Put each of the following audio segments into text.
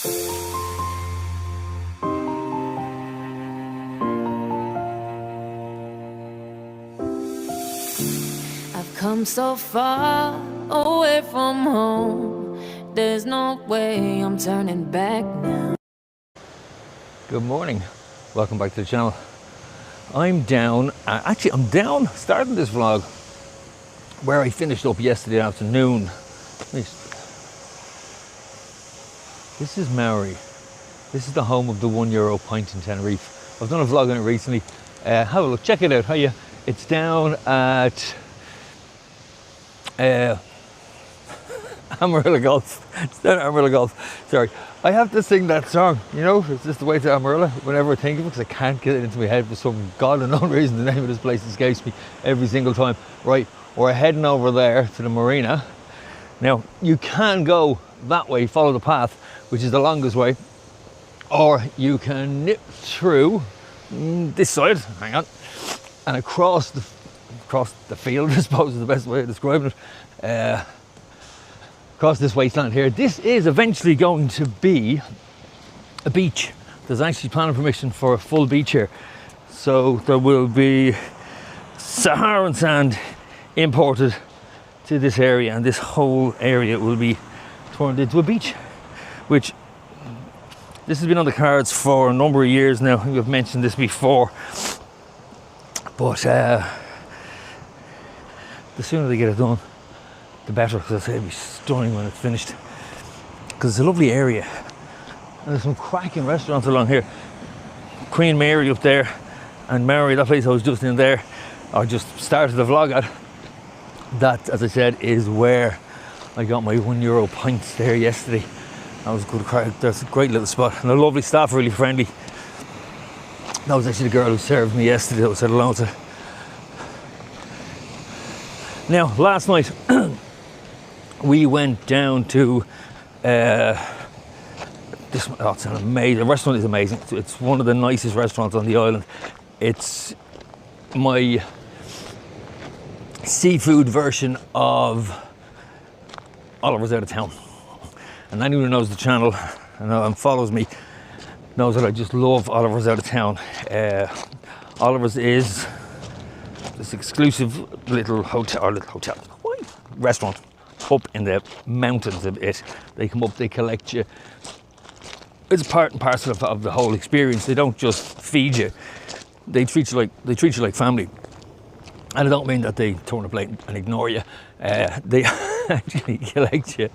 I've come so far away from home. There's no way I'm turning back now. Good morning, welcome back to the channel. I'm down, I'm down starting this vlog where I finished up yesterday afternoon. This is Maui. This is the home of the €1 pint in Tenerife. I've done a vlog on it recently. Have a look, check it out. It's down at Amarilla Golf. It's down at Amarilla Golf. Sorry, I have to sing that song. You know, it's just the way to Amarilla whenever I think of it, because I can't get it into my head for some god unknown reason. The name of this place escapes me every single time. Right, we're heading over there to the Marina. Now, you can go that way, follow the path, which is the longest way, or you can nip through this side, hang on, and across the field, I suppose is the best way of describing it, across this wasteland here. This is eventually going to be a beach. There's actually planning permission for a full beach here, so there will be Saharan sand imported to this area, and this whole area will be turned into a beach, which this has been on the cards for a number of years now. I think I've mentioned this before, but the sooner they get it done, the better, because it'll be stunning when it's finished, because it's a lovely area and there's some cracking restaurants along here. Queen Mary up there, and Mary, that place I was just in there, I just started the vlog at. That, as I said, is where I got my €1 pints there yesterday. That was a good crowd. There's a great little spot and a lovely staff, really friendly. That was actually the girl who served me yesterday that I said hello to. Now, last night we went down to this. Oh, it's an amazing. The restaurant is amazing. It's one of the nicest restaurants on the island. It's my seafood version of Oliver's Out of Town. And anyone who knows the channel and follows me knows that I just love Oliver's Out of Town. Oliver's is this exclusive little restaurant up in the mountains of it. They come up, they collect you. It's part and parcel of the whole experience. They don't just feed you; they treat you like family. And I don't mean that they turn a plate and ignore you. They actually collect you,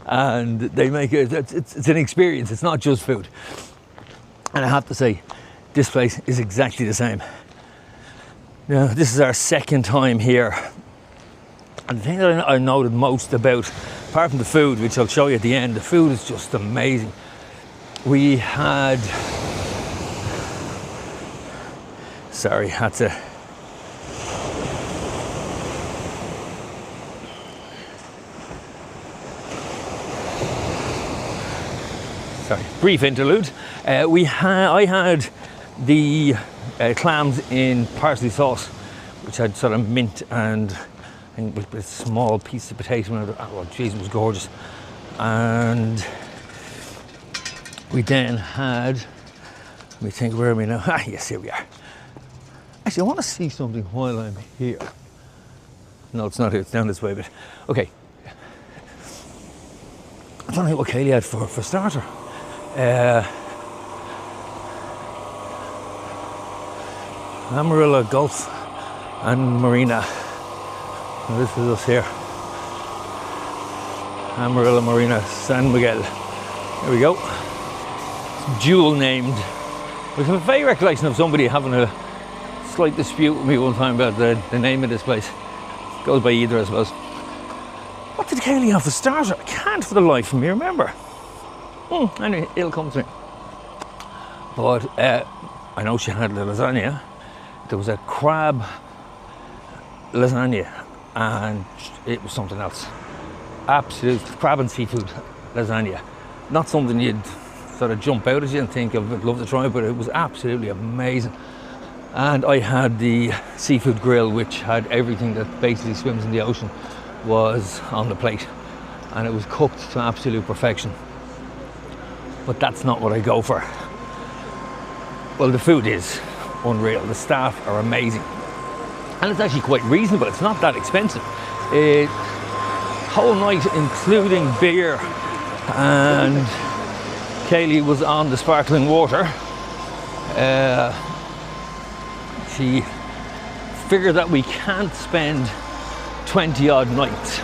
and they make it. It's an experience. It's not just food. And I have to say, this place is exactly the same. Now, this is our second time here, and the thing that I noted most about, apart from the food, which I'll show you at the end, the food is just amazing. We had, had to. Brief interlude. I had the clams in parsley sauce, which had sort of mint and with a small piece of potato in it. Oh, jeez, it was gorgeous. And we then had, let me think, where are we now? Yes, here we are. Actually, I want to see something while I'm here. No, it's not here, it's down this way, but okay. I don't know what Kaylee had for starter. Amarilla Golf and Marina. And this is us here. Amarilla, Marina, San Miguel. There we go. It's dual named. I have a vague recollection of somebody having a slight dispute with me one time about the name of this place. It goes by either, I suppose. What did Kaylee have for starter? I can't for the life of me remember. Anyway, it'll come to me. But I know she had the lasagna. There was a crab lasagna, and it was something else. Absolute crab and seafood lasagna. Not something you'd sort of jump out at you and think I'd love to try, but it was absolutely amazing. And I had the seafood grill, which had everything that basically swims in the ocean was on the plate, and it was cooked to absolute perfection. but that's not what I go for. Well, the food is unreal. The staff are amazing. And it's actually quite reasonable. It's not that expensive. Whole night, including beer, and Kaylee was on the sparkling water. She figured that we can't spend 20 odd nights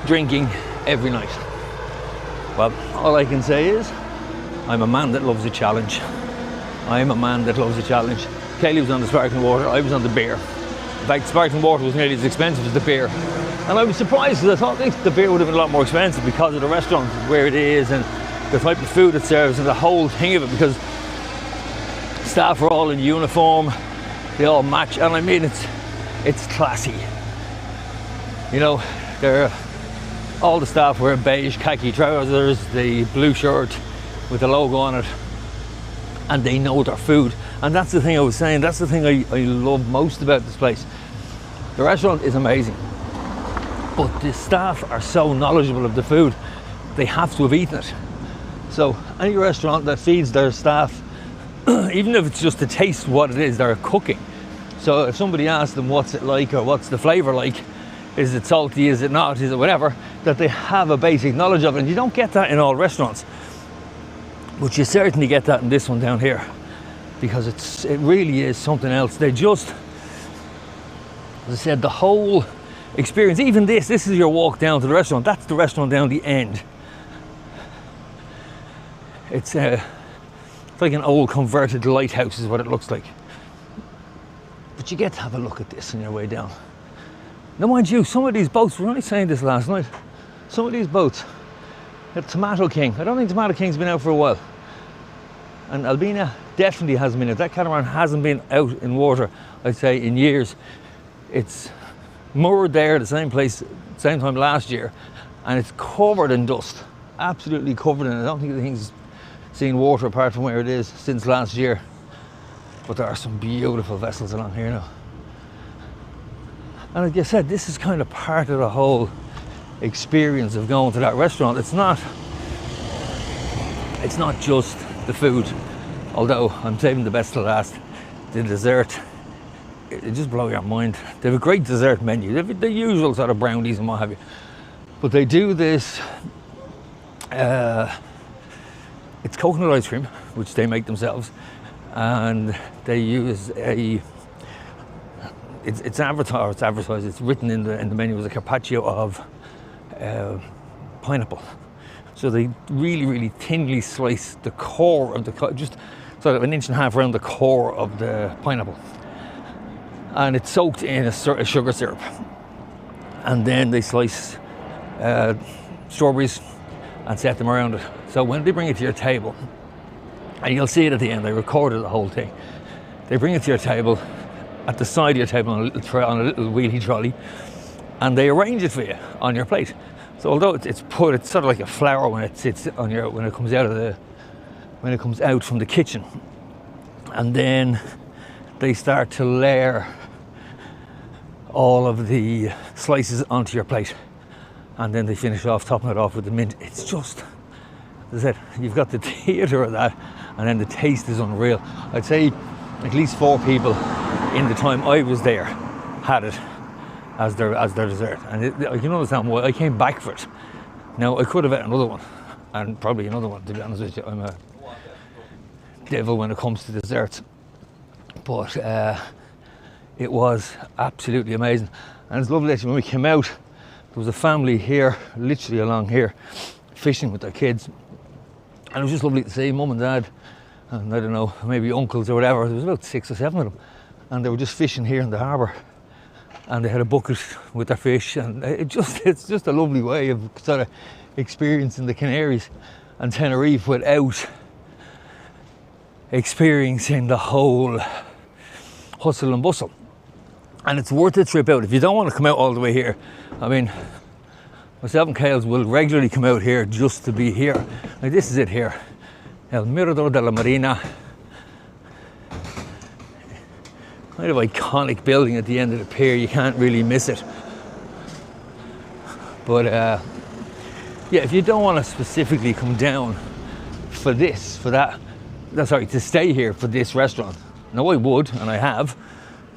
drinking every night. Well, all I can say is I'm a man that loves a challenge. I'm a man that loves a challenge. Kaylee was on the sparkling water, I was on the beer. In fact, sparkling water was nearly as expensive as the beer. And I was surprised because I thought the beer would have been a lot more expensive because of the restaurant, where it is, and the type of food it serves, and the whole thing of it, because staff are all in uniform, they all match, and I mean, it's classy. You know, all the staff wear beige khaki trousers, the blue shirt with the logo on it, and they know their food. And that's the thing I was saying, that's the thing I love most about this place. The restaurant is amazing, but the staff are so knowledgeable of the food, they have to have eaten it. So any restaurant that feeds their staff, even if it's just to taste what it is they're cooking. So if somebody asks them what's it like, or what's the flavour like, is it salty, is it not, is it whatever, that they have a basic knowledge of it. And you don't get that in all restaurants, but you certainly get that in this one down here, because it really is something else. They just, as I said, the whole experience, even this is your walk down to the restaurant. That's the restaurant down the end. It's like an old converted lighthouse is what it looks like. But you get to have a look at this on your way down. Now mind you, some of these boats, we were only saying this last night, some of these boats, Tomato King, I don't think Tomato King's been out for a while. And Albina definitely hasn't been out. That catamaran hasn't been out in water, I'd say, in years. It's moored there, the same place, same time last year, and it's covered in dust, absolutely covered in it. I don't think the thing's seen water apart from where it is since last year. But there are some beautiful vessels along here now. And like I said, this is kind of part of the whole experience of going to that restaurant. It's not just the food, although I'm saving the best to last. The dessert, it just blows your mind. They have a great dessert menu. They have the usual sort of brownies and what have you. But they do this, it's coconut ice cream, which they make themselves. And they use it's advertised, it's written in the menu as a carpaccio of pineapple. So they really, really thinly slice the core of just sort of an inch and a half around the core of the pineapple. And it's soaked in a sugar syrup. And then they slice strawberries and set them around it. So when they bring it to your table, and you'll see it at the end, they recorded the whole thing. They bring it to your table, at the side of your table on a little wheelie trolley, and they arrange it for you on your plate. So although it's sort of like a flower when it sits on when it comes out from the kitchen, and then they start to layer all of the slices onto your plate, and then they finish off topping it off with the mint. It's just, as I said, you've got the theatre of that, and then the taste is unreal. I'd say at least 4 people in the time I was there had it as their dessert, and I can understand why. I came back for it. Now I could have had another one, and probably another one, to be honest with you. I'm a devil when it comes to desserts, but it was absolutely amazing. And it's lovely actually, when we came out, there was a family here, literally along here, fishing with their kids, and it was just lovely to see mum and dad, and I don't know, maybe uncles or whatever. There was about 6 or 7 of them, and they were just fishing here in the harbour, and they had a bucket with their fish, and it's just a lovely way of sort of experiencing the Canaries and Tenerife without experiencing the whole hustle and bustle. And it's worth a trip out if you don't want to come out all the way here. I mean, myself and Kales will regularly come out here just to be here. Like, this is it here, El Mirador de la Marina. Kind of iconic building at the end of the pier, you can't really miss it. But yeah, if you don't want to specifically come down for this, for that, sorry, to stay here for this restaurant. Now I would, and I have.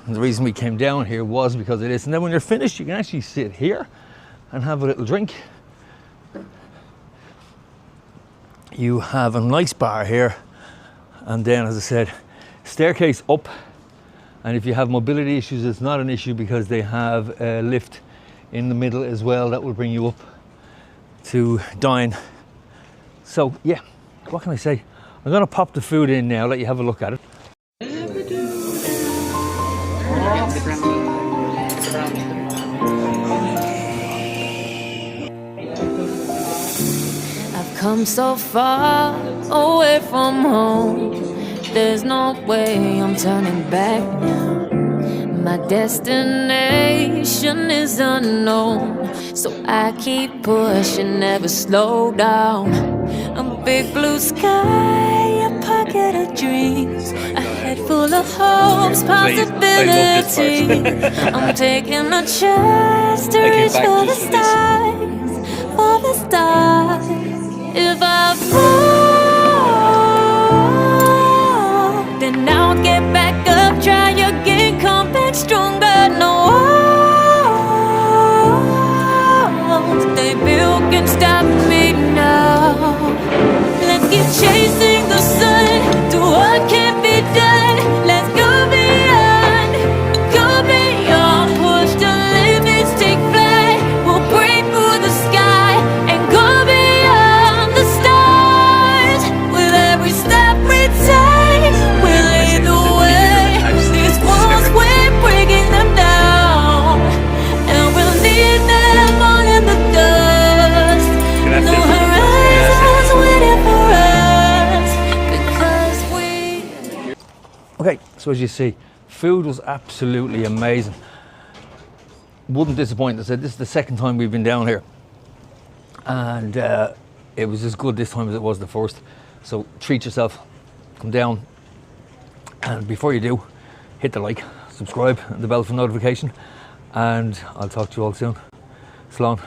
And the reason we came down here was because of this. And then when you're finished, you can actually sit here and have a little drink. You have a nice bar here. And then, as I said, staircase up. And if you have mobility issues, it's not an issue because they have a lift in the middle as well that will bring you up to dine. So yeah, what can I say? I'm gonna pop the food in now, let you have a look at it. I've come so far away from home. There's no way I'm turning back now. My destination is unknown, so I keep pushing, never slow down. A big blue sky, a pocket of dreams, a head full of hopes, possibility. I'm taking a chance to reach for the stars, for the stars. If I fall, then I'll get back up, try again, come back stronger. No walls they built can stop me now. Let's keep chasing the sun to what can't be done. Let's go beyond, push the limits, take flight. We'll break through the sky and go beyond the stars. With every step we take, we'll lead the way. These walls, we're breaking them down, and we'll leave them all in the dust. No horizons waiting for us, because we. Okay, so as you see, food was absolutely amazing. Wouldn't disappoint. I said this is the second time we've been down here, and it was as good this time as it was the first. So treat yourself, come down, and before you do, hit the like, subscribe, and the bell for notification, and I'll talk to you all soon. Slán.